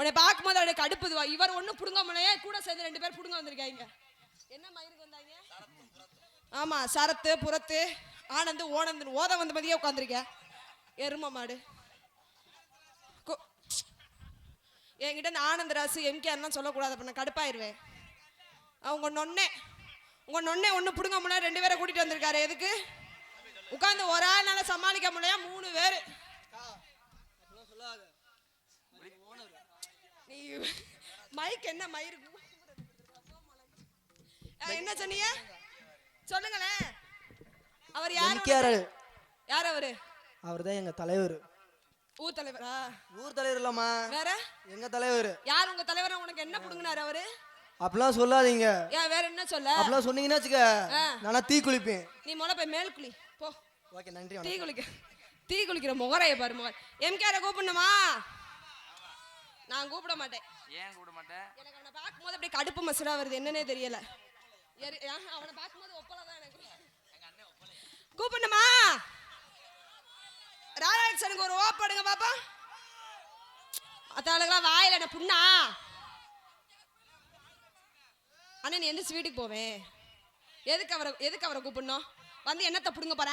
உன்னை பார்க்கும்போது அவளுக்கு கடுப்புதுவா. இவர் ஒன்னும் புடுங்க முடியல, கூட சேர்ந்து 2 பேர் புடுங்க வந்திருக்காங்க. என்ன மயிருக்கு வந்தாங்க? ஆமா, சரத்து புறத்து ஆனந்து ஓனந்து ஓத வந்த மாதிரியே உட்காந்துருக்க எரும மாடு. என்கிட்ட இந்த ஆனந்தராசு எம்கேர்லாம் சொல்லக்கூடாது, அப்ப நான் கடுப்பாயிருவேன். உங்க நொன்னே ஒண்ணு புடுங்க முடியல, 2 பேரை கூட்டிட்டு வந்திருக்காரு. எதுக்கு? உட்காந்து ஒரு ஆள்னால சமாளிக்க முடியா, 3 பேரு. நீ மைக் என்ன மயிருக்கு என்ன சொன்னீங்க? சொல்லுங்களேன். அவர் யாரு? யார் அவரு? அவர்தான் எங்க தலைவர். ஊர் தலைவரா? ஊர் தலைவர் இல்லம்மா, வேற எங்க தலைவர். யார் உங்க தலைவர்? உனக்கு என்ன புடுங்கினாரு அவரு? அப்படிலாம் சொல்லாதீங்க. ஏன் வேற என்ன சொல்ல? அப்படிலாம் சொன்னீங்கன்னா வச்சுக்க நானா தீ குளிப்பேன். நீ முதல்ல போய் மேல் குளி போ. ஓகே, நன்றி. தீ குளிக்கிற முகரைய பாரு. முகர் எம்கேர கூப்பிடணுமா? நான் கூப்பிட மாட்டேன். ஏன் கூப்பிட மாட்டேன்? எனக்கு அவனை பார்க்கும்போது அப்படியே கடுப்பு மசுரா வருது, என்னன்னே தெரியல. அவனை பார்க்கும்போது ஒப்பலதான் எனக்கு. கூப்பிடணுமா? ராதாகிருஷ்ணனுக்கு ஒரு ஓப்படுங்க பாப்பா. அத்தாளுக்கெல்லாம் வாயில என்ன புண்ணா? அண்ணா நீ எந்த வீட்டுக்கு போவேன்? எதுக்கு அவரை கூப்பிடணும்? வந்து என்னத்தை புடுங்க போற?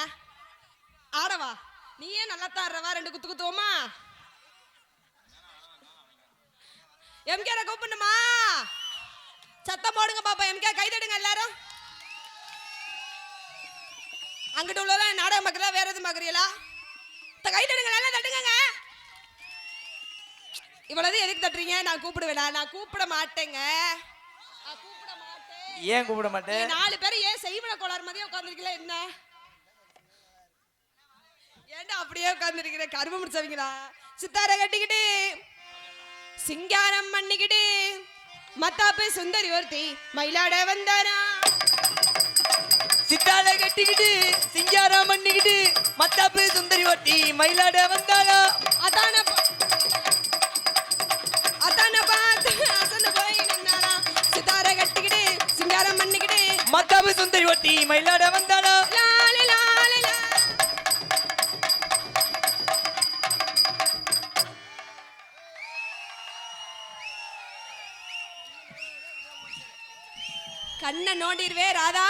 ஆடவா? நீ ஏன் நல்லா தாடுறவா? 2 குத்து குத்துவோமா? எம்கேர கூப்பிடணுமா? சத்தம் போடுங்க பாப்பா. எம்கே கை தட்டுங்க எல்லாரும். அங்கிட்ட உள்ள நாடகம் பார்க்கறதா வேற எதுவும் பார்க்கறீங்களா? கை தட்டுங்க, நல்லா தட்டுங்க. இவ்வளவு எதுக்கு தட்டுறீங்க? நான் கூப்பிடுவேனா? நான் கூப்பிட மாட்டேங்க. ஏன் கூப்பிட மாட்டேன்? 4 பேர் ஏன் செய்வன கோளாறு மாதிரியே உட்கார்ந்துருக்கீங்களா? என்ன ஏன்டா அப்படியே உட்கார்ந்துருக்கிற? கரும்பு முடிச்சவங்களா? சித்தார கட்டிக்கிட்டு சிங்காரம் பண்ணிக்கிட்டு மத்தாப்பு சுந்தரி ஒருத்தி மயிலாட வந்தாரா. சித்தார கட்டிக்கிட்டு சிங்காரம் பண்ணிக்கிட்டு மத்தாப்பு சுந்தரி ஒருத்தி மயிலாட வந்தாரா. அதான பார்த்து அசந்து போய் நின்னாரா. சித்தார கட்டிக்கிட்டு சிங்காரம் பண்ணிக்கிட்டு மத்தாப்பு சுந்தரி ஒருத்தி மயிலாட வந்தாரா. லாலே லாலே லா. கண்ணை நோண்டிடுவே ராதா.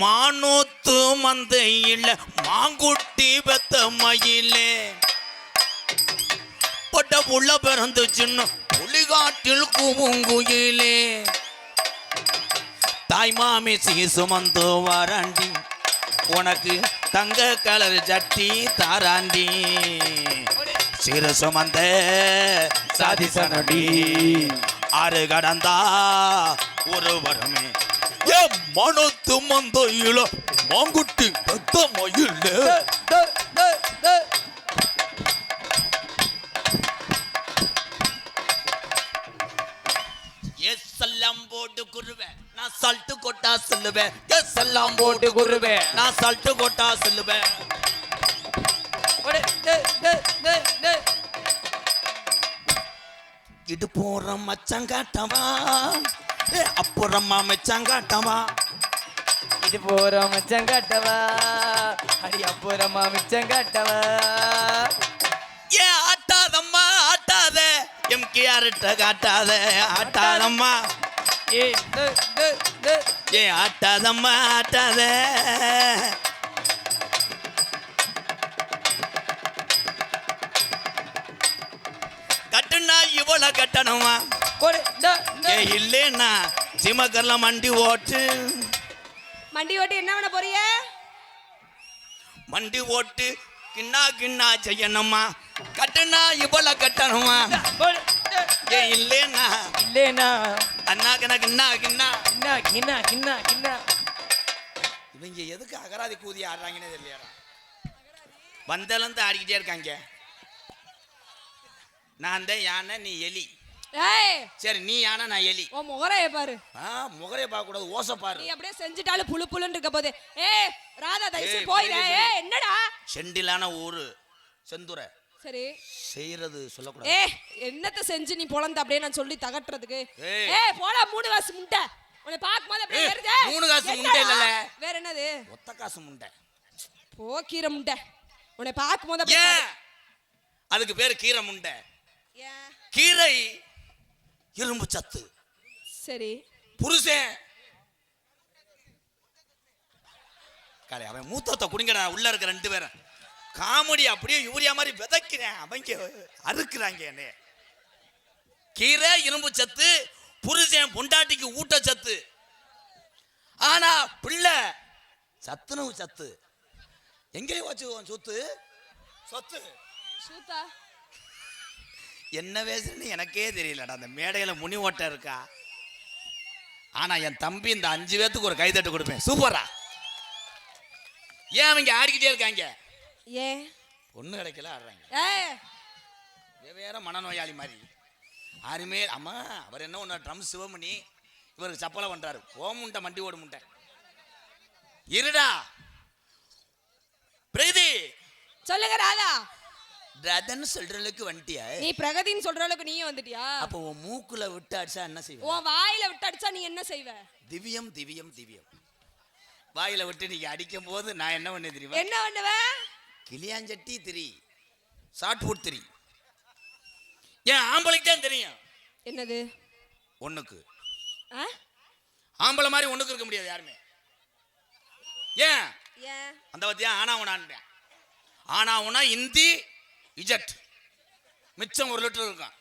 மானூத்து மந்தையில் மாங்குட்டி பெத்த மயிலே பட்ட புள்ள பிறந்து சின்ன புலிகாட்டில் கூவுங்குயிலே தாய்மாமி சீசுமந்து வாராண்டி உனக்கு தங்க கலர் சட்டி தாராண்டி சிறு சுமந்த சாதிசனடி ஆறு கடந்தா ஒரு வரமே மனத்து மந்தையில மாங்குட்டி பெத்த மயிலே. எல்லாம் போட்டு குருவேன் நான் சல்ட்டு கொட்டா சொல்லுவேன். எல்லாம் போட்டு குருவேன் நான் சல்ட்டு கொட்டா சொல்லுவேன். இது போற மச்சங்காட்டவா அப்புறமா மச்சங்காட்டவா. இது போற மச்சங்காட்டவா அடி அப்புறமா மிச்சங்காட்டவா. ஏ ஆட்டாதம்மா ஆட்டாத எம்கேஆர்ட்ட காட்டாத ஆட்டாதம்மா. ஏ ஆட்டாதம்மா ஆட்டாத. கட்டுனா இவ்வளவு கட்டணுமா? ஏ இல்லேன்னா சிமக்கர்ல மண்டி ஓட்டு என்ன பண்ண போறிய? மண்டி ஓட்டு கிண்ணா செய்யணுமா? கட்டுனா இவ்வளவு கட்டணுமா? ஏ இல்லேன்னா அண்ணா கிண்ணா. இவங்க எதுக்கு அகராதி கூதி ஆடுறாங்கன்னே தெரியல. வந்தலந்து ஆடிக்கிட்டே இருக்காங்க. நான் தான் யானை, நீ எலி. சரி, நீ யானை நான் எலி. ஓ முகரைய பாரு. முகரைய பார்க்க கூடாது, ஓசை பாரு. நீ அப்படியே செஞ்சிட்டாலும் புளு புளுன்னு இருக்க போதே. ராதா தயவுசெய்து போயிடு. என்னடா செண்டிலான ஊரு செந்துரை. சரி செய்யறது சொல்லக்கூடாது. என்னத்த செஞ்சு நீ பொளந்த அப்படியே நான் சொல்லி தகட்டுறதுக்கு? போடா 3 காசு முண்டை. உன்னை பார்க்கும்போது அப்படியே வருது. 3 காசு முண்டை இல்லல. வேற என்னது? ஒத்த காசு முண்டை. போ கீரை முண்டை. உன்னை பார்க்கும்போது அப்படியே அதுக்கு பேரு கீரை முண்டை. ஏன் கீரை இரும்பு சத்து, சரி புருஷன் காலை அவன் மூத்தத்தை குடிங்கடா. உள்ள இருக்க 2 பேரும் காமெடி அப்படியே யூரியா மாதிரி விதைக்கிறேன், அவங்க அறுக்குறாங்க என்ன. கீரை இரும்பு சத்து, புருஷன் பொண்டாட்டிக்கு ஊட்டச்சத்து. ஆனா பிள்ளை சத்துணவு சத்து. எங்கேயும் வச்சுக்குவோம் சொத்து சொத்து. சூத்தா என்ன பேசுறேன்னு எனக்கே தெரியலடா. அந்த மேடையில முனி ஓட்ட இருக்கா. ஆனா என் தம்பி இந்த 5 பேத்துக்கு ஒரு கைதட்டு கொடுப்பேன். சூப்பரா. ஏன் அவங்க ஆடிக்கிட்டே இருக்காங்க? ஏன் பொண்ணு கிடைக்கல ஆடுறாங்க. வேற மனநோயாளி மாதிரி யாருமே. அம்மா அவர் என்ன ஒன்று ட்ரம் சிவமணி, இவருக்கு சப்பலை பண்றாரு. ஓமுண்டை மண்டி ஓடு முண்டை இருடா. பிரகதி சொல்லுங்க ராதா. ரதன்னு சொல்றதுக்கு வந்துட்டியா? நீ பிரகதின்னு சொல்ற அளவுக்கு நீயும் வந்துட்டியா? அப்போ உன் மூக்குல விட்டு அடிச்சா என்ன செய்வ? உன் வாயில விட்டு அடிச்சா நீ என்ன செய்வ? திவ்யம் திவ்யம் திவ்யம். வாயில விட்டு நீங்க அடிக்கும் போது நான் என்ன பண்ண தெரியுமா? என்ன பண்ணுவ? கிளியாஞ்சட்டி திரி, ஷார்ட் ஃபுட் திரி. ஏன் ஆம்பளைக்கு தான் தெரியும். என்னது? ஒண்ணுக்கு ஆம்பளை மாதிரி ஒண்ணுக்கு இருக்க முடியாது யாருமே. ஏன் ஏன் அந்த பத்தியா ஆனா உனான். ஆனா உனா இந்தி இஜட் மிச்சம் 1 லிட்டர் இருக்கும்.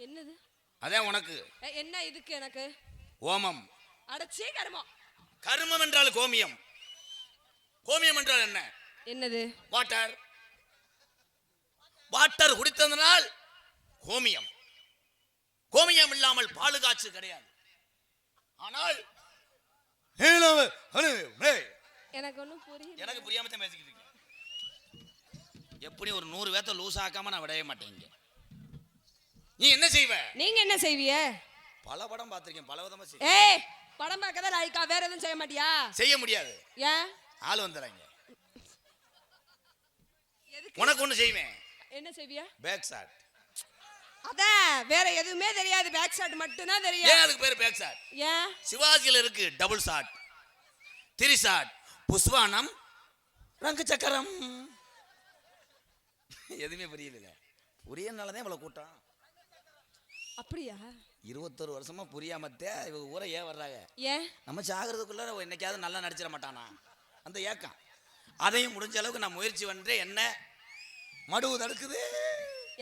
என்னது? அதான் உனக்கு. என்ன இதுக்கு எனக்கு? ஓமம். அடச்சே கர்மம். கர்மம் என்றால் கோமியம். கோமியம் என்றால் என்ன? என்னது? வாட்டர். வாட்டர் குடித்ததனால் கோமியம். கோமியம் இல்லாமல் பால் காய்ச்சி கிடையாது. ஆனால் எனக்கு ஒன்றும் புரியல. எனக்கு புரியாம தான் பேசிக்கிட்டு இருக்கேன். எப்படி ஒரு 100 பேத்த லூஸ் ஆக்காம நான் விடவே மாட்டேங்க. நீ என்ன செய்வ? நீங்க என்ன செய்வீங்க? பல படம் பார்த்திருக்கேன், பல விதமா செய்வேன். ஏய் படம் பார்க்கறத லைக்கா வேற எதுவும் செய்ய மாட்டியா? செய்ய முடியாது. ஏன்? ஆள் வந்துறாங்க. எதுக்கு? உனக்கு ஒண்ணு செய்வேன். என்ன செய்வியா? Back shot. அதான் வேற எதுவுமே தெரியாது, பேக் ஷாட் மட்டும் தான் தெரியும். ஏன் அதுக்கு பேரு பேக் ஷாட்? ஏன்? சிவாஜில இருக்கு டபுள் ஷாட், 3 ஷாட், புஷ்வானம், ரங்கு சக்கரம். எதுவுமே புரியல. புரியனாலதான் இவ்வளவு கூட்டம். அப்படியா? 21 வருஷமா புரியாமத்தே இவங்க ஊரை ஏன் வர்றாங்க? ஏன்? நம்ம சாகிறதுக்குள்ள என்னைக்காவது நல்லா நடிச்சிட மாட்டானா அந்த ஏக்கம். அதையும் முடிஞ்ச அளவுக்கு நான் முயற்சி பண்றேன். என்ன மடுவு தடுக்குது.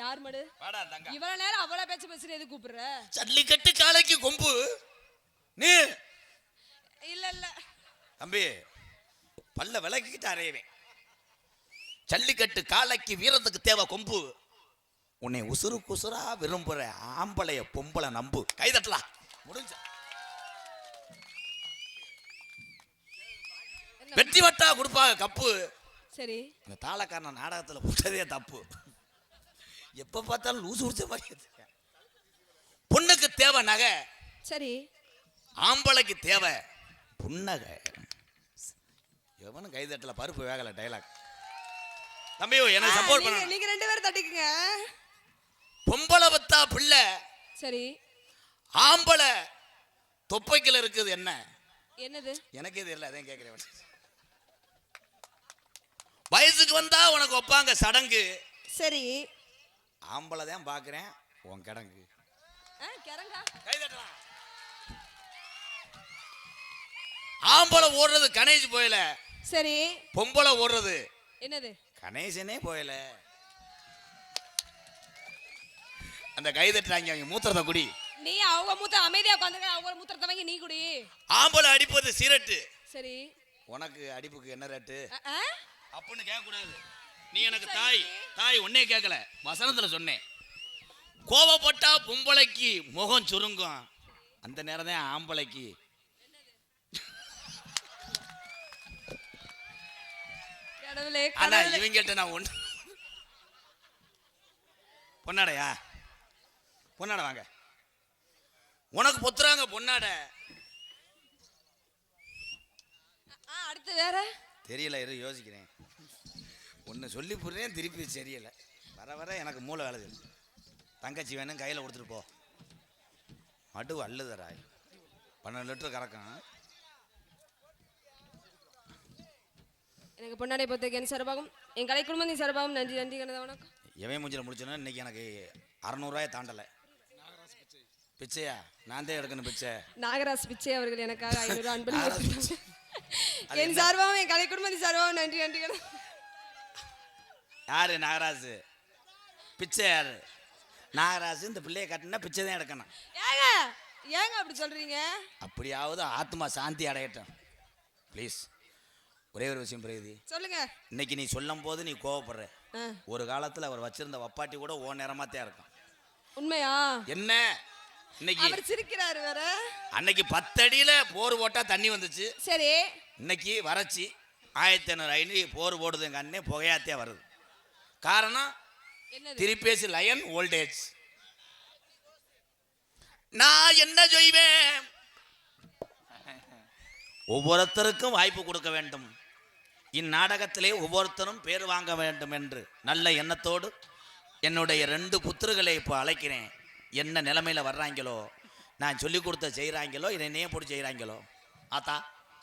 யார் மடு? வாடா தங்க. இவ்வளவு நேரம் அவ்வளவு பேச்சு பேசுற எது கூப்பிடுற? ஜல்லிக்கட்டு காளைக்கு கொம்பு நீ. இல்ல இல்ல தம்பி பல்ல விளக்கிட்டு அறையவேன். ஜல்லிக்கட்டு காளைக்கு வீரத்துக்கு தேவை கொம்பு. உன்னை உசுறு குசுரா விரும்புற ஆம்பளைய பொம்பளை நம்பு. கைதட்டலாம். முடிஞ்ச வெற்றி வட்டா கொடுப்பாங்க கப்பு. சரி. அந்த தாளக்காரன நாடகத்துல போட்டதே தப்பு. எப்ப பார்த்தாலும் லூசு உடிச்ச மாதிரி. பொண்ணுக்கு தேவை நகை, சரி. ஆம்பளைக்கு தேவை புன்னகை. எவனும் கைதட்டல. பருப்பு வேகல டைலாக். தம்பி எனக்கு சப்போர்ட் பண்ணு. நீங்க 2 பேரும் தட்டிக்குங்க. பொம்பளை பத்தா பிள்ளை, சரி. ஆம்பளை தொப்பைக்குள்ள இருக்குது என்ன? என்னது? எனக்கே தெரியல, அதான் கேட்கிறேன். வயசுக்கு வந்தா உனக்கு வைப்பாங்க சடங்கு. சரி. ஆம்பளை தான் பாக்குறேன் உன் கிடங்கு. கிடங்கா? கைதட்டலாம். ஆம்பளை ஓடுறது கணேஷ் போயல. சரி. பொம்பளை ஓடுறது என்னது? கணேசனே போயல. அந்த கைதட்டுறாங்க அவங்க மூத்திரத்தை குடி. நீ அவங்க மூத்த அமைதியா உட்கார்ந்துக்க. அவங்க மூத்திரத்தை வாங்கி நீ குடி. ஆம்பளை அடிப்பது சிரட்டு. சரி. உனக்கு அடிப்புக்கு என்ன ரேட்டு ஆ? அப்படின்னு கேட்க கூடாது. நீ எனக்கு தாய் தாய் ஒன்னே கேட்கல, வசனத்துல சொன்னேன். கோவப்பட்டா பொம்பளைக்கு முகம் சுருங்கும். அந்த நேரம் தான் ஆம்பளைக்கு கடவுளே ஆனா கடவுளே. இவங்கிட்ட நான் ஒண்ணு. பொன்னாடையா? பொன்னாடை வாங்க. உனக்கு பொத்துறாங்க பொன்னாடை. அடுத்து வேற தெரியல, இரு யோசிக்கிறேன். ஒன்று சொல்லி புடுறேன், திருப்பி தெரியல. வர வர எனக்கு மூளை வேலை செய்யுது. தங்கச்சி வேணும் கையில் கொடுத்துட்டு போ. மடு அள்ளுதராய் 12 லிட்டர் கறக்கும். எனக்கு பொன்னாடை பொறுத்தக்கு என் சார்பாகும் என் கலை குடும்பத்தின் சார்பாகும் நன்றி நன்றி கணதா வணக்கம். எவன் மூஞ்சில் முடிச்சோன்னா இன்னைக்கு எனக்கு 600 தாண்டலை. பிச்சையா? நான் தான் எடுக்கணும் பிச்சை. நாகராஜ் பிச்சை அவர்கள் எனக்காக 500 அன்பளிப்பு நாகராஜ் கொடுத்தாங்க. என் சார்பாகவும் என் கலை குடும்பத்தின் சார்பாகவும் நன்றி நன்றிகள். யாரு நாகராஜ்? பிச்சை யாரு? நாகராஜ் இந்த பிள்ளையை கட்டினா பிச்சை தான் எடுக்கணும். ஏங்க ஏங்க அப்படி சொல்றீங்க? அப்படியாவது ஆத்மா சாந்தி அடையட்டும் ப்ளீஸ். ஒரே ஒரு விஷயம் பிரகதி சொல்லுங்க. இன்னைக்கு நீ சொல்லும் போது நீ கோவப்படுற. ஒரு காலத்துல அவர் வச்சிருந்த வப்பாட்டி கூட ஓ நேரமா தான் இருக்கும். உண்மையா? என்ன இன்னைக்கு அவர் சிரிக்கிறாரு வேற. அன்னைக்கு 10 அடியில போர் போட்டா தண்ணி வந்துச்சு. சரி. இன்னைக்கு வறட்சி 1500 அடி போர் போடுது. எங்க அண்ணே புகையாத்தே வருது. காரணம் திருப்பேசி லயன் வோல்டேஜ். நான் என்ன செய்வேன்? ஒவ்வொருத்தருக்கும் வாய்ப்பு கொடுக்க வேண்டும். இந்நாடகத்திலே ஒவ்வொருத்தரும் பேர் வாங்க வேண்டும் என்று நல்ல எண்ணத்தோடு என்னுடைய 2 புத்திரர்களை இப்போ அழைக்கிறேன். என்ன நிலைமையில வர்றாங்களோ, நான் சொல்லி கொடுத்த செய்கிறாங்களோ, என்னையே போட்டு செய்கிறாங்களோ, ஆத்தா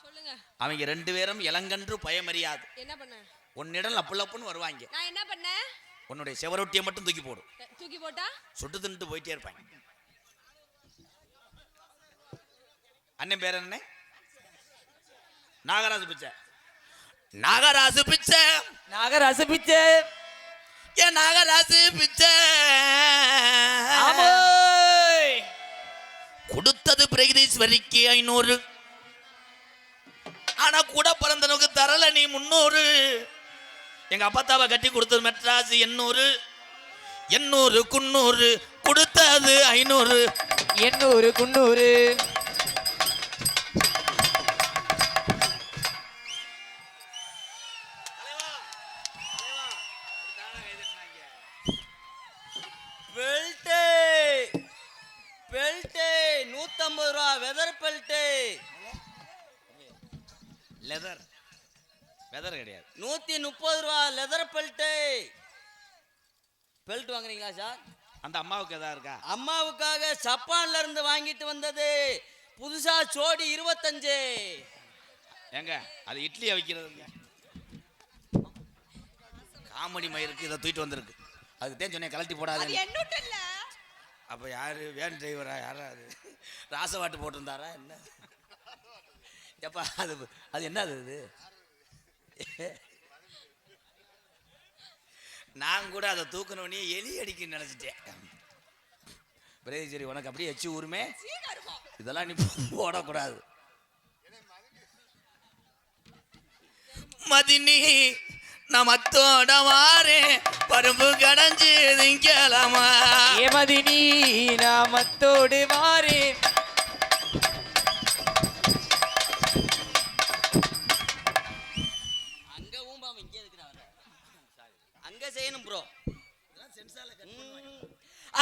சொல்லுங்க. அவங்க 2 பேரும் இளங்கன்று பயமறியாது. என்ன பண்ண? உன்னிடம் லப்புன்னு வருவாங்க. நான் என்ன பண்ணேன்? உன்னுடைய செவரொட்டியை மட்டும் தூக்கி போடு. தூக்கி போட்டா சுட்டு தின்ட்டு போயிட்டே இருப்பாங்க. அண்ணன் பேர் என்ன? நாகராஜு பிச்சை. நாகராஜு பிச்சை. நாகராசு பிச்சை. ஏன் நாகராஜு பிச்சை கொடுத்தது பிரகதீஸ்வரிக்கு 500. ஆனா கூட பிறந்தனுக்கு தரல நீ 300. எங்க அப்பத்தாவை கட்டி கொடுத்தது மெட்ராஸ் 800. 800 குன்னூறு கொடுத்தது 500. 800 குன்னூறு. பெல்ட்டு 150 ரூபா. Weather belt. லெதர் வெதர் கிடையாது. 130 ரூபா லெதர் பெல்ட்டு. பெல்ட் வாங்குறீங்களா சார்? அந்த அம்மாவுக்கு எதா இருக்கா? அம்மாவுக்காக ஜப்பான்ல இருந்து வாங்கிட்டு வந்தது. புதுசா ஜோடி 25. ஏங்க அது இட்லியை வைக்கிறது. காமெடி மயிருக்கு இதை தூக்கிட்டு வந்திருக்கு. அதுக்கு தான் சொன்னேன் கலட்டி போடாது. அது என்னட்ட இல்ல. அப்ப யாரு? வேன் டிரைவரா? யாரா அது? ராசவாட்டு போட்டிருந்தாரா என்ன? எப்பா அது அது என்னது? இது நான் கூட அதை தூக்கணுன்னே எலி அடிக்க நினைச்சிட்டேன். சரி உனக்கு அப்படியே எச்சு ஊருமே. இதெல்லாம் நீ போடக்கூடாது. மதினி நமத்தோட வாரே பரும்பு கடைஞ்சு திங்கலாமா. மதினி நாமத்தோடு வாரே. அங்க ஊம்பாம இங்கே இருக்கிறாங்க. அங்க செய்யணும் ப்ரோ.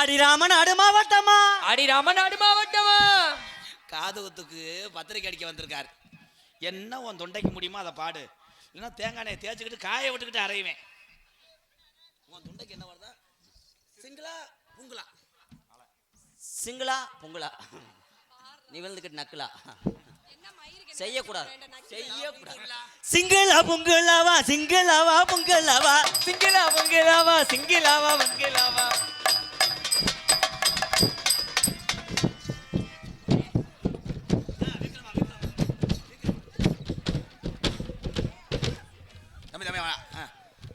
அடிராம நாடு மாவட்டமா. அடிராம நாடு மாவட்டமா. காதுகுத்துக்கு பத்திரிக்கை அடிக்க வந்திருக்காரு. என்ன உன் தொண்டைக்கு முடியுமோ அதை பாடு. இல்லைன்னா தேங்காய் எண்ணெயை தேய்ச்சிக்கிட்டு காய விட்டுக்கிட்டு அரைவேன். உன் தொண்டைக்கு என்ன வருதா? சிங்களா பொங்கலா? சிங்களா பொங்கலா? நீ விழுந்துக்கிட்டு நக்கலா? செய்யக்கூடாது. சிங்களா பொங்கலாவா சிங்களாவா பொங்கலாவா சிங்களா பொங்கலாவா சிங்களாவா பொங்கலாவா.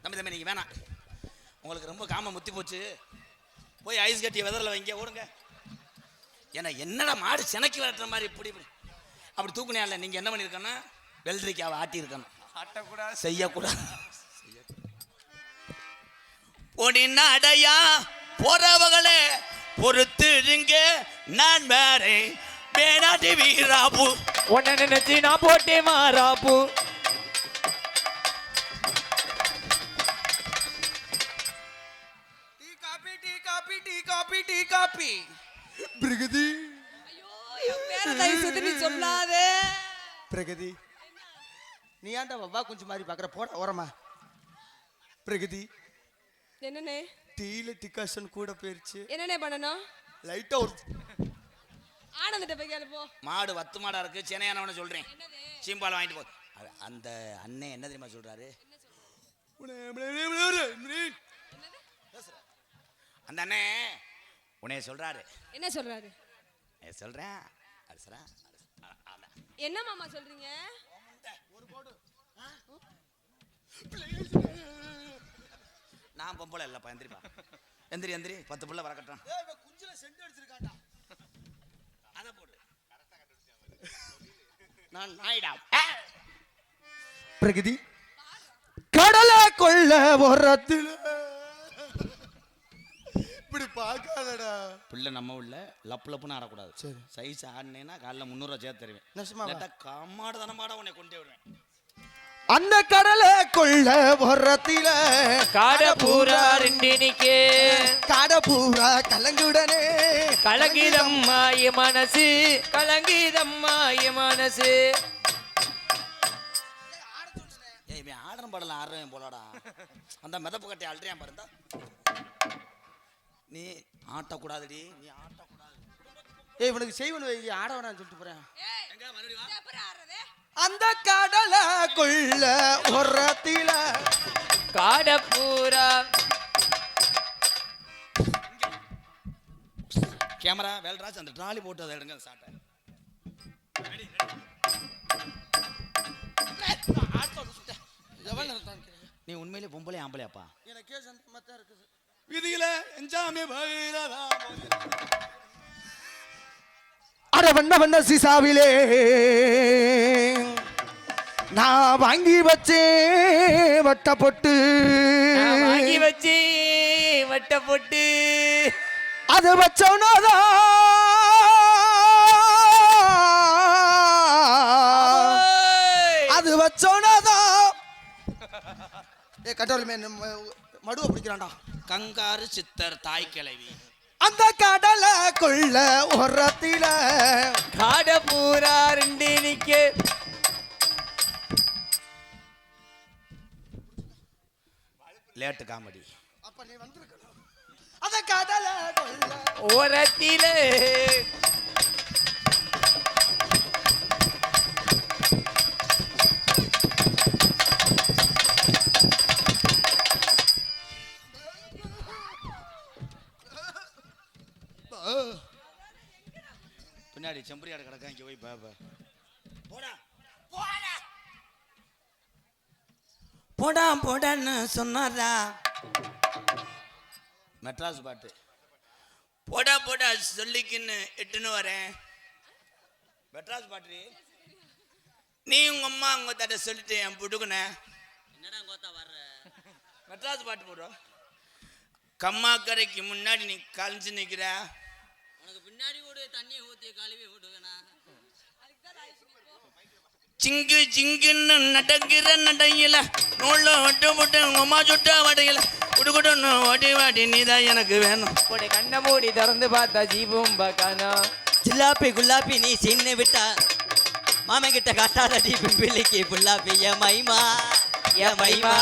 தம்பி நீங்கள் வேணாம். உங்களுக்கு ரொம்ப காம முத்தி போச்சு. போய் ஐஸ் கட்டிய வெதரில் வைங்க ஓடுங்க. ஏன்னா என்னடா மாடு செனக்கி விரட்டுற மாதிரி இப்படி இப்படி அப்படி தூக்குனியா இல்லை? நீங்கள் என்ன பண்ணியிருக்கோன்னா வெள்ளரிக்காவை ஆட்டி இருக்கணும். ஆட்டக்கூடாது, செய்யக்கூடாது. பொடின்னா அடையா போறவங்களே பொறுத்துருங்க. நான் வேறே வேணாட்டி வீராபு உன்னை நினைச்சு நான் போட்டே மாறாப்பு. பிரகதி ஐயோ என் பேரை தயவு செய்து நீ சொல்லாதே. பிரகதி நீ ஏன்டா வவ்வா குஞ்சு மாதிரி பார்க்குற? போட ஓரமா. பிரகதி என்னண்ணே? டீல டிகாஷன் கூட போயிருச்சு. என்னண்ணே பண்ணணும்? லைட்டா ஒரு ஆனந்திட்ட போய் கேளு போ. மாடு வத்து மாடா இருக்கு. சென்னையானவன சொல்றேன். சீம்பால் வாங்கிட்டு போ. அந்த அண்ணே என்ன தெரியுமா சொல்றாரு? அந்த அண்ணே உன்னைய சொல்றாரு. என்ன சொல்றாரு? சொல்றேன். என்ன மாமா சொல்றீங்க? நான் பொம்பளை இல்லப்பா. எந்திரிப்பா, எந்திரி 10 பிள்ளை வர கட்டுறான். குஞ்சில செண்டு அடிச்சிருக்காண்டா. அத போடு. நான் நாயிடா. பிரகதி கடலை கொள்ள ஓரத்துல இப்படி பார்க்காதடா. பிள்ளை நம்ம உள்ள லப்புன்னு ஆடக்கூடாது. சரி. சைஸ் ஆடினேன்னா காலைல 300 சேர்த்து தருவேன். நெசமாவா? இல்லாட்டா கம்மாடு தனமாட உன்னை கொண்டே விடுவேன். அந்த கடலை கொள்ள ஓரத்தில காட பூரா ரெண்டினிக்கே காட பூரா கலங்குடனே கலங்கிதம்மா என் மனசு, கலங்கிதம்மா என் மனசு. ஏய், இவன் ஆடுற பாடலாம் ஆடுறவன் போலடா. அந்த மிதப்பு கட்டி அல்றியான் பாருந்தா. நீ ஆட்டக்கூடாதுடி, நீ ஆட்டக்கூடாது. ஏய், இவனுக்கு செய்வன வை, ஆட வேணாம்னு சொல்லிட்டு போறேன். எங்க மறுபடியும் வா. அந்த கடலை கொள்ள ஓரத்தில காட பூரா கேமரா வேல்ராஜ் அந்த ட்ராலி போட்டு அதை எடுங்க சாட்டை. நீ உண்மையிலே பொம்பளை ஆம்பளையாப்பா? எனக்கே சந்தமா தான் இருக்குது. விதியில எஞ்சாமே பகிரதா. அட வண்ண சீசாவிலே நான் வாங்கி வச்சேன் வட்ட பொட்டு, வாங்கி வச்சு வட்ட போட்டு அது வச்சோனாதான் அது வச்சோனாதான். ஏ கட்டோல் மடுவை பிடிக்கிறான்டா. கங்காரு சித்தர் தாய் கிழவி. அந்த கடலை கொள்ள ஓரத்தில காட பூரா ரெண்டினிக்கே லேட்டு காமெடி. அப்ப நீ வந்திருக்கணும். அந்த கடலை கொள்ள ஓரத்திலே பின்னாடி செம்பரியாடு கிடக்கா. இங்கே போய் பாப்பா. போடான்னு சொன்னாரா மெட்ராஸ் பாட்டு. போடா சொல்லிக்கின்னு எட்டுன்னு வரேன். மெட்ராஸ் பாட்டு. நீ உங்க அம்மா உங்க தாட்ட சொல்லிட்டு என் புடுக்குன என்னடா கோத்தா வர்ற. மெட்ராஸ் பாட்டு போடுறோம். கம்மாக்கரைக்கு முன்னாடி நீ கலைஞ்சு நிற்கிற. உனக்கு பின்னாடி ஓடு தண்ணியை ஊற்றி கழுவி விடுவேண்ணா. சிங்குன்னு நடக்கிற நடையில நூல்ல விட்டு விட்டு உங்க அம்மா சுட்ட வடையில குடுக்குடுன்னு வாடி நீதான் எனக்கு வேணும். உடைய கண்ணை மூடி திறந்து பார்த்தா ஜீபும் பக்கானா. ஜில்லாப்பி குல்லாப்பி நீ சின்ன விட்டா மாமன் கிட்ட காட்டாதடி பிம்பிலிக்கு புல்லாப்பி என் மைமா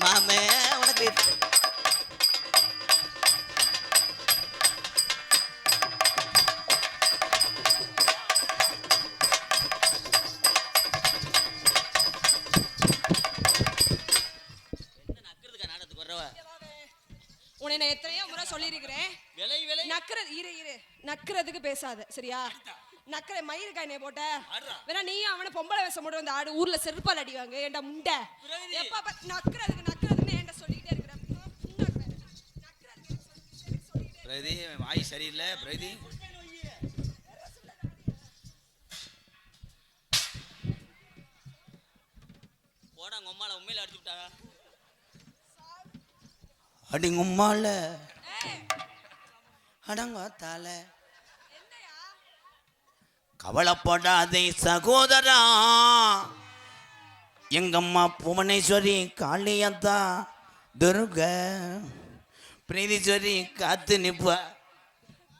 மாமே உனக்கு உன்னை நான் எத்தனையோ முறை சொல்லியிருக்கிறேன். நக்கிறதுக்கு பேசாத சரியா? நக்கிற மயிறு காயினை போட்ட வேணா நீ அவனை பொம்பளை வேஷம் போட்டு வந்து ஆடு. ஊர்ல செருப்பால் அடிவாங்க. ஏன்டா முண்டை எப்ப நக்கிறதுக்கு ஏன்டா சொல்லிக்கிட்டே இருக்கிற? பிரதி வாய் சரியில்லை. பிரதி போடா உம்மால உண்மையில அடிச்சு விட்டாங்க. அடிங்கும்மால அடங்காத்தால கவலைப்படாதே சகோதரா. எங்கம்மா புவனேஸ்வரி காளியத்தா துர்க பிரீதீஸ்வரி காத்து நிப்ப.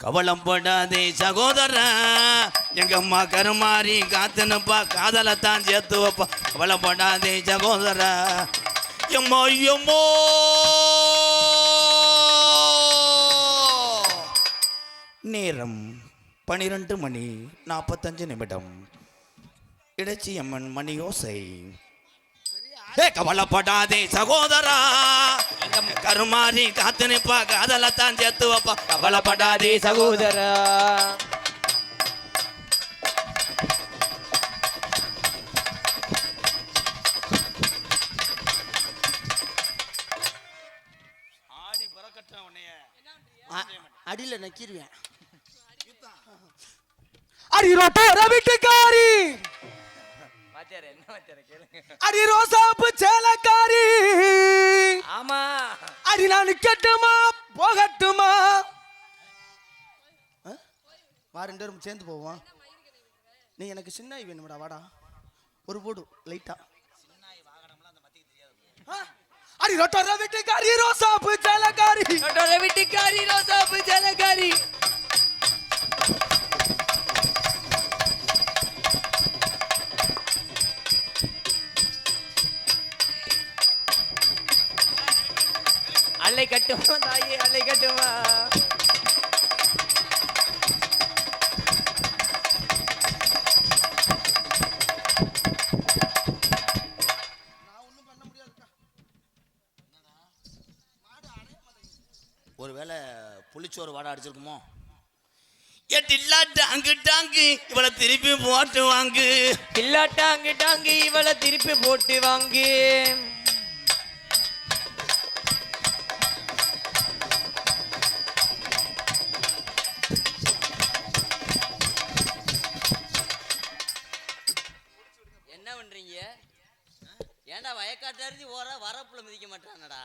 கவலைப்படாதே சகோதரா. எங்கம்மா கருமாரி காத்து நிப்பா. காதலத்தான் சேர்த்து வைப்பா. கவலைப்படாதே சகோதரா. எம்மோ எம்மோ நேரம் 12:45. இடைச்சி அம்மன் மணி யோசை. கவலைப்படாதே சகோதரா, கருமாறி காத்து நிப்பா, காதலத்தான் சேர்த்து வைப்பா. கவலைப்படாதே சகோதரா. ஆடி பறக்கட்ட உன்னைய அடியில் நக்கிருவேன். அடி ரோட்டோர வீட்டுக்காரி, வாத்தியார் என்ன வாத்தியார் கேளுங்க. அடி ரோசாப்பு சேலக்காரி, ஆமா அடி நான் நிக்கட்டுமா போகட்டுமா? வா, 2 பேரும் சேர்ந்து போவோம். நீ எனக்கு சின்ன வேணும்டா, வாடா ஒரு போடு லைட்டா. அடி ரோட்டோர வீட்டுக்காரி, ரோசாப்பு சேலக்காரி, ரோட்டோர வீட்டுக்காரி, ரோசாப்பு சேலக்காரி. அல்லை கட்டுமா தாயே, அல்லை கட்டுமா. ஒருவேளை புளிச்சோறு வாடை அடிச்சிருக்குமோ? எட்டில்லாட்ட அங்கு டாங்கு இவளை திருப்பி போட்டு வாங்கு. இல்லாட்டாங்கு டாங்கு இவளை திருப்பி போட்டு வாங்கு. என்ன பண்றீங்க? ஏன்டா வயக்காட்டு அரிசி ஓர வரப்புல மிதிக்க மாட்டானடா.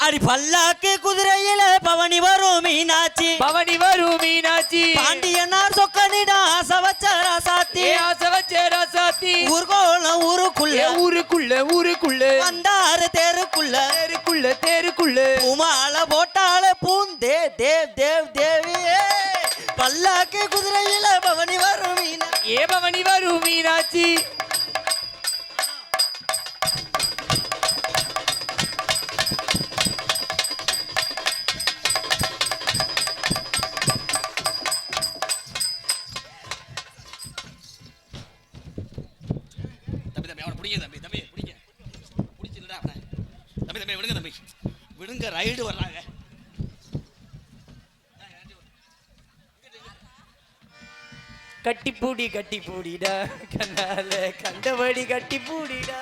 அடி பல்லாக்கு குதிரையில பவனி வரும் மீனாட்சி, பவனி வரும் மீனாட்சி. பாண்டியனார் சொக்கனிடா ஆசை வச்ச ராசாத்தி, ஆசை வச்ச ராசாத்தி. ஊர்கோலம் ஊருக்குள்ள, ஊருக்குள்ள ஊருக்குள்ள வந்தாரு தேருக்குள்ள, தேருக்குள்ள தேருக்குள்ள. உமால போட்டால பூந்தே தேவ் தேவ் தேவியே. பல்லாக்கு குதிரையில பவனி வரும் மீனா, ஏ பவனி வரும் மீனாட்சி. தம்பி தம்பி அவனை பிடிங்க தம்பி, தம்பி பிடிங்க, பிடிச்சிடா அவனை. தம்பி தம்பி விடுங்க தம்பி, விடுங்க, ரைடு வர்றாங்க. கட்டி பூடிடா, கண்ணால கண்டபடி கட்டி பூடிடா.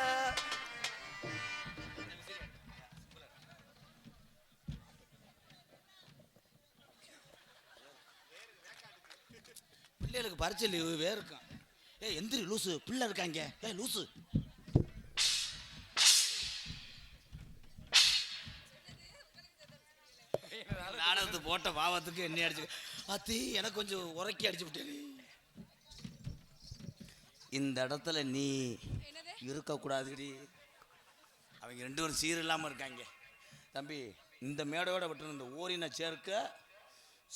பிள்ளைகளுக்கு பரிச்சை லீவு வேறு இருக்கும். எந்திரி லூசு, பிள்ளை இருக்காங்க. லூசு, நாடகத்து போட்ட பாவத்துக்கு என்ன அடிச்சு அத்தி எனக்கு கொஞ்சம் உரைக்கி அடிச்சு விட்டேன். இந்த இடத்துல நீ இருக்கக்கூடாதுடி. அவங்க 2 பேரும் சீர் இல்லாமல் இருக்காங்க. தம்பி, இந்த மேடையோட விட்டு இந்த ஓரின சேர்க்க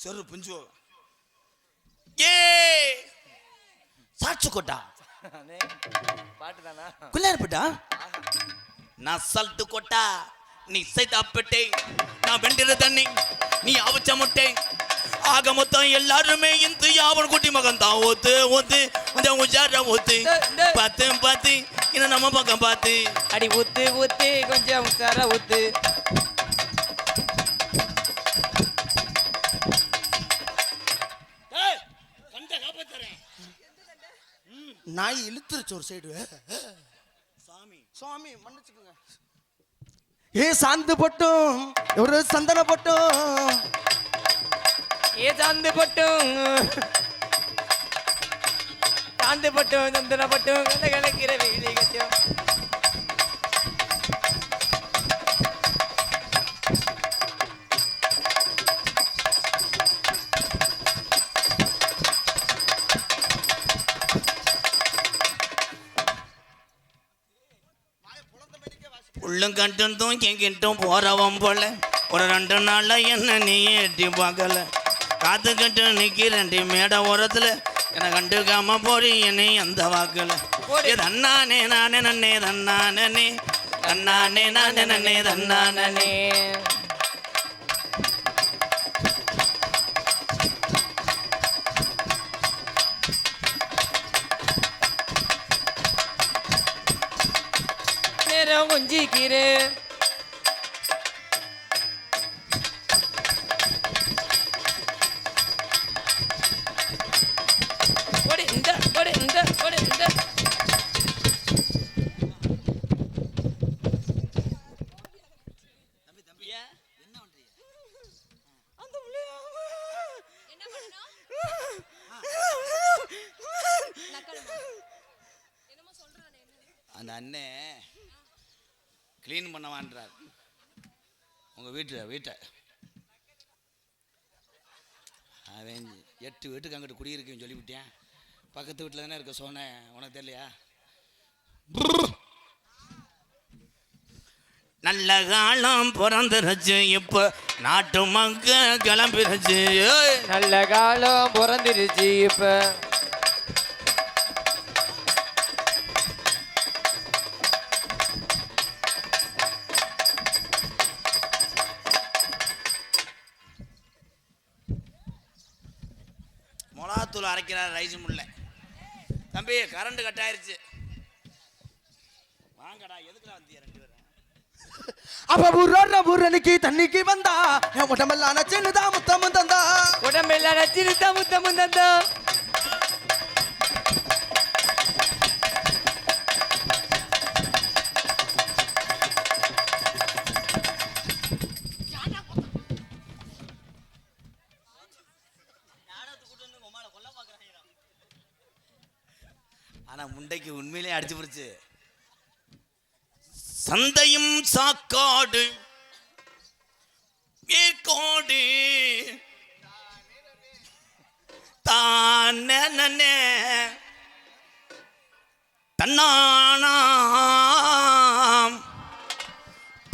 செரு பிஞ்சு ஏ சாட்சி கொட்டா பாட்டு தானா? குள்ளாரப்பட்டா நான் சல்ட்டு கொட்டா, நீ சைதாப்பட்டே, நான் வெண்டிர தண்ணி, நீ அவிச்ச முட்டை. ஆக மொத்தம் எல்லாருமே இந்த யாவன் குட்டி மகன் தான். ஓத்து ஓத்து கொஞ்சம் உஜார ஓத்து, பார்த்து பார்த்து இன்னும் நம்ம பக்கம் பார்த்து. அடி ஊத்து ஊத்து கொஞ்சம் உசாரா ஊத்து. நாய் இழுத்துருச்சு ஒரு சைடு. சாமி சுவாமி மன்னிச்சுக்கோங்க. ஏ சாந்து போட்டும் ஒரு சந்தன போட்டும், ஏ சாந்து பட்டும் சாந்து பட்டும் சந்தன பட்டும் கல கலக்கிற வெயிலை கட்டும். உள்ளும் கட்டும் எங்கிட்டும் போறவன் போல ஒரு 2 நாள்ல என்ன நீ எட்டி பார்க்கல. காத்து கட்டு நிக்கிறேன்டி மேடை ஓரத்துல, என்னை கண்டுக்காம போறி என்னை அந்த வாக்குல. தன்னானே நானே நன்னே தன்னானே, தன்னானே நானே நன்னே தன்னானே. கொஞ்சிக்கிறேன். கொடு இந்த கொடு இந்த கொடு இந்த. அந்த அண்ணே க்ளீன் பண்ணவான்றார் உங்கள் வீட்டை அவன் 8 வீட்டுக்கு அங்கிட்டு குடியிருக்கேன்னு சொல்லிவிட்டேன். பக்கத்து வீட்டில் தானே இருக்க சொன்னேன், உனக்கு தெரியலையா? நல்ல காலம் பிறந்துருச்சு, இப்போ நாட்டு மக்க கிளம்பிருச்சு. நல்ல காலம் பிறந்துருச்சு இப்ப. மிளகாத்தூள் அரைக்கிறார் ரைஸ் முல்ல. தம்பி கரண்ட் கட் ஆயிருச்சு, வாங்கடா. எதுக்குடா வந்தீங்க 2 பேரும்? அப்ப ஊரன்னைக்கு தண்ணிக்கு வந்தா என் உடம்பெல்லாம் நச்சுன்னுதா முத்தமும் தந்தா. உடம்பெல்லாம் நச்சிருந்தா முத்தமும் தந்தா. ஆனா முண்டைக்கு உண்மையிலே அடிச்சு போச்சு. சந்தையும் சாக்காடு மேற்கோடு தானே தன்னானாம்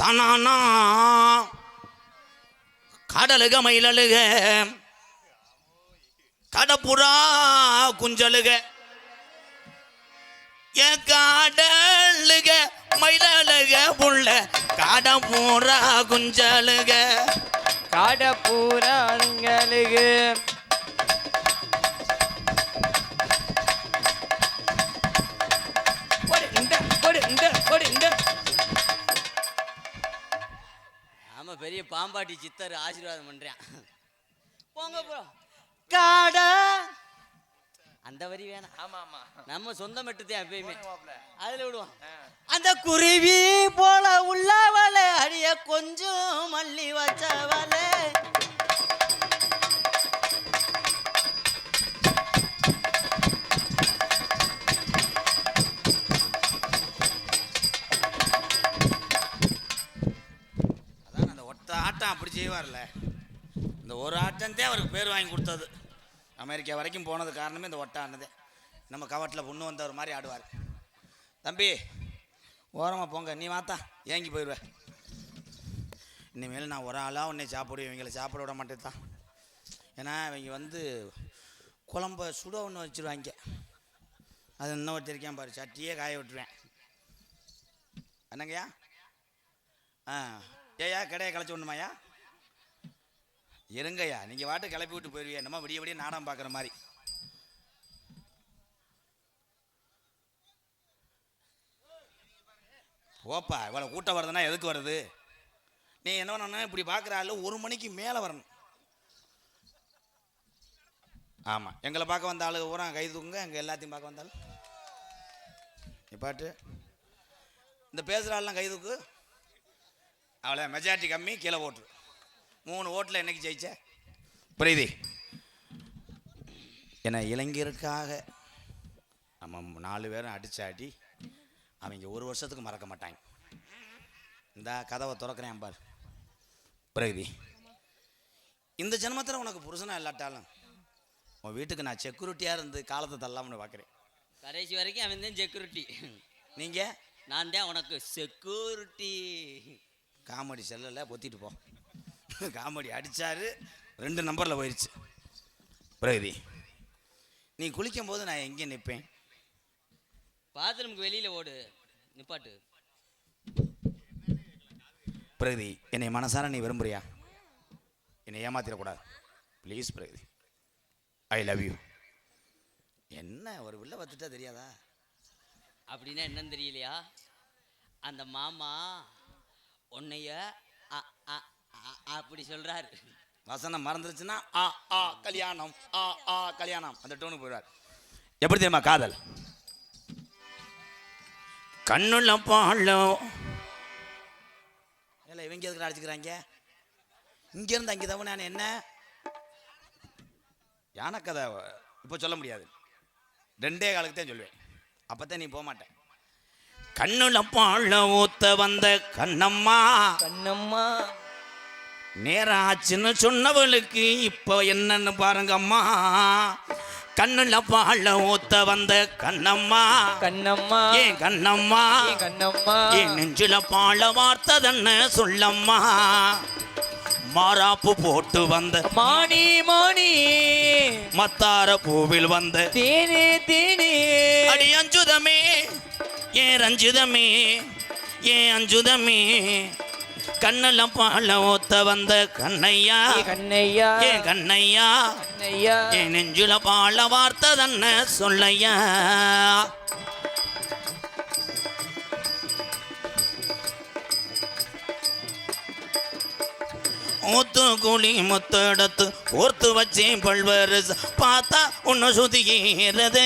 தானானா கடலுக மயிலழுக கடப்புறா குஞ்சலுக காடலுக மயிலழுக புள்ள காடப்பூரா குஞ்சலுக காடப்பூராளுங்களுக்கு. ஆமா, பெரிய பாம்பாட்டி சித்தர் ஆசீர்வாதம் பண்றேன். போங்க ப்ரோ. காடா அந்த வரி வேணாம். ஆமா ஆமா, நம்ம சொந்த மெட்டுதான் எப்பயுமே அதுல விடுவோம். அந்த குருவி போல உள்ளவளே அடிய கொஞ்சம் மல்லி வச்சவளே. அதான் அந்த ஒத்த ஆட்டம் அப்படி செய்வார்ல, இந்த ஒரு ஆட்டம்தான் அவருக்கு பேர் வாங்கி கொடுத்தது. அமெரிக்கா வரைக்கும் போனது காரணமே இந்த ஒட்ட ஆனதே. நம்ம கவட்டில் பொண்ணு வந்தவர் மாதிரி ஆடுவார். தம்பி ஓரமாக போங்க, நீ மாத்தா ஏங்கி போயிடுவேன். இனிமேல் நான் ஒரு ஆளாக உன்னை சாப்பிடுவேன், இவங்களை சாப்பிட விட மாட்டேன் தான். ஏன்னா இவங்க வந்து குழம்ப சுட ஒன்று வச்சுருவாங்க, அது இன்னும் வச்சிருக்கேன் பாரு, சட்டியே காய விட்டுருவேன். என்னங்கய்யா? ஏயா கடையை களைச்சி ஒண்ணுமாயா? இருங்கய்யா, நீங்கள் வாட்டு கிளப்பி விட்டு போயிடுவீங்க, நம்ம விடிய விடிய நாடகம் பார்க்குற மாதிரி. ஓப்பா, இவ்வளோ கூட்டம் வருதுன்னா எதுக்கு வருது? நீ என்ன பண்ணணும், இப்படி பார்க்குற ஆள் 1 மணிக்கு மேலே வரணும். ஆமாம், எங்களை பார்க்க வந்த ஆளு பூரா கை தூக்குங்க, எங்கள் எல்லாத்தையும் பார்க்க வந்தாலும் நீ பாட்டு இந்த பேசுகிற ஆள்லாம் கை தூக்கு. அவ்வளோ மெஜாரிட்டி கம்மி, கீழே ஓட்டு. 3 ஓட்டில் என்னைக்கு ஜெயிச்ச பிரீதி? ஏன்னா இளைஞருக்காக நம்ம 4 பேரும் அடிச்சாடி அவங்க 1 வருஷத்துக்கு மறக்க மாட்டாங்க. இந்த கதவை திறக்கிறேன் பார் பிரீதி, இந்த ஜென்மத்தில் உனக்கு புருஷனா இல்லாட்டாலும் உன் வீட்டுக்கு நான் செக்யூரிட்டியாக இருந்து காலத்தை தள்ளாமனு பார்க்குறேன். கடைசி வரைக்கும் அவன் தான் செக்யூரிட்டி. நீங்கள் நான் தான் உனக்கு செக்யூரிட்டி. காமெடி செல்லில் பொத்திட்டு போ. காமெடி அடித்தாரு, 2 நம்பரில் போயிடுச்சு. பிரகதி, நீ குளிக்கும் போது நான் எங்கே நிற்பேன்? பாத்ரூமுக்கு வெளியில் ஓடு, நிப்பாட்டு. பிரகதி, என்னை மனசார நீ விரும்புறியா? என்னை ஏமாத்திடக்கூடாது please Pragathi, I love you. என்ன ஒரு வில்ல பார்த்துட்டா தெரியாதா? அப்படின்னா என்னன்னு தெரியலையா? அந்த மாமா உன்னைய அப்படி சொல்றாரு. வசனம் மறந்துருச்சுன்னா கல்யாணம் கல்யாணம் அந்த டோனு போயிடுவார். எப்படி தெரியுமா காதல்? கண்ணுள்ள பாழம் இல்லை இவங்க எதுக்கு அடிச்சுக்கிறாங்க? இங்கேருந்து அங்கே தவணை நான் என்ன யானை கதை இப்போ சொல்ல முடியாது, 2 காலுக்கு தான் சொல்லுவேன், அப்போத்தான் நீ போக மாட்டேன். கண்ணுள்ள பாழம் ஊத்த வந்த கண்ணம்மா கண்ணம்மா நேரம் ஆச்சுன்னு சொன்னவளுக்கு இப்போ என்னன்னு பாருங்கம்மா. கண்ணுல பாழ ஊத்த வந்த கண்ணம்மா கண்ணம்மா ஏன் கண்ணம்மா கண்ணம்மா என் நெஞ்சில பாழ வார்த்ததன்னு சொல்லம்மா. மாறாப்பு போட்டு வந்த மாணி மாணி மத்தார பூவில் வந்த தேனே தேனே அடி அஞ்சுதமே ஏன் ரஞ்சுதமே ஏன் அஞ்சுதமே. கண்ணுல பாழ ஊத்த வந்த கண்ணையா கண்ணையா ஏன் கண்ணையா கண்ணையா என் நெஞ்சுல பாழ வார்த்ததன்ன சொல்லையா. மூத்து கூலி முத்தெடுத்து கோர்த்து வச்சேன் பல்வேறு பார்த்தா உன்னை சுதிக்கிறது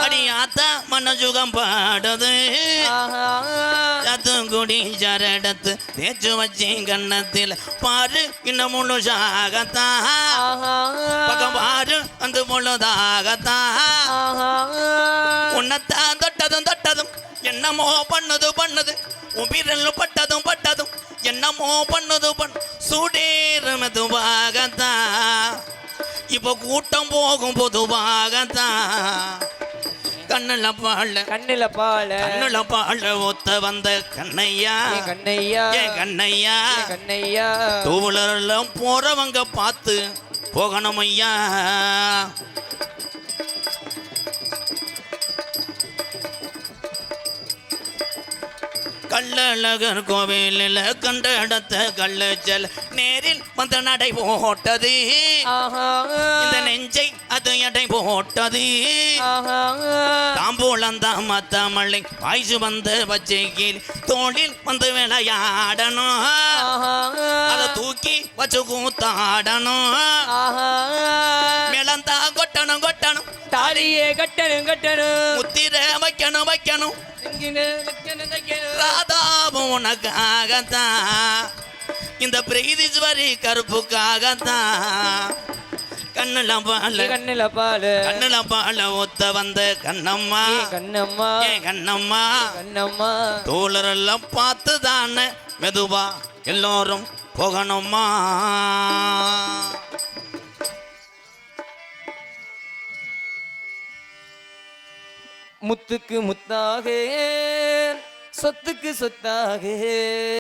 அடியாத்தா மனசுகம் பாடுது. குடி ஜரடத்து தேய்ச்சு வச்சேன் கண்ணத்தில் பாரு இன்னும் முழுசாகத்தான் பக்கம் பாரு அந்த முழுதாகத்தான். உன்னத்தான் தொட்டதும் தொட்டதும் என்னமோ பண்ணுது பண்ணுது உபிரல் பட்டதும் பட்டதும் என்னமோ பண்ணுது சூடேறு மெதுவாகத்தான் இப்போ கூட்டம் போகும் பொதுவாகத்தான். கண்ணுல பாழ கண்ணுல பாழ கண்ணுல பாழ ஊத்த வந்த கண்ணையா கண்ணையா ஏன் கண்ணையா கண்ணையா டூவீலர்லாம் போறவங்க பார்த்து போகணும் ஐயா. கள்ளழகர் கோவிலில் கண்ட இடத்த கள்ளச்சல் நேரில் வந்த நடை போட்டது இந்த நெஞ்சை அது எடை போட்டது. தாம்பூலந்தான் மத்தமள்ளை பாய்ச்சி வந்த பச்சை கீழ் தோளில் வந்து விளையாடணும் அதை தூக்கி வச்சு கூத்தாடணும். மிளந்தா கொட்டணும் கொட்டணும் தாலியே கட்டணும் கட்டணும் முத்திர வைக்கணும் வைக்கணும் ராதாவும் உனக்காகத்தான் இந்த பிரீதீஸ்வரி கருப்புக்காகத்தான். கண்ணுல பால கண்ணுல பால கண்ணுல பால ஊத்த வந்த கண்ணம்மா கண்ணம்மா ஏன் கண்ணம்மா கண்ணம்மா தோழரெல்லாம் பார்த்து தானே மெதுவா எல்லோரும் போகணுமா. முத்துக்கு முத்தாக சொத்துக்கு சொத்தாக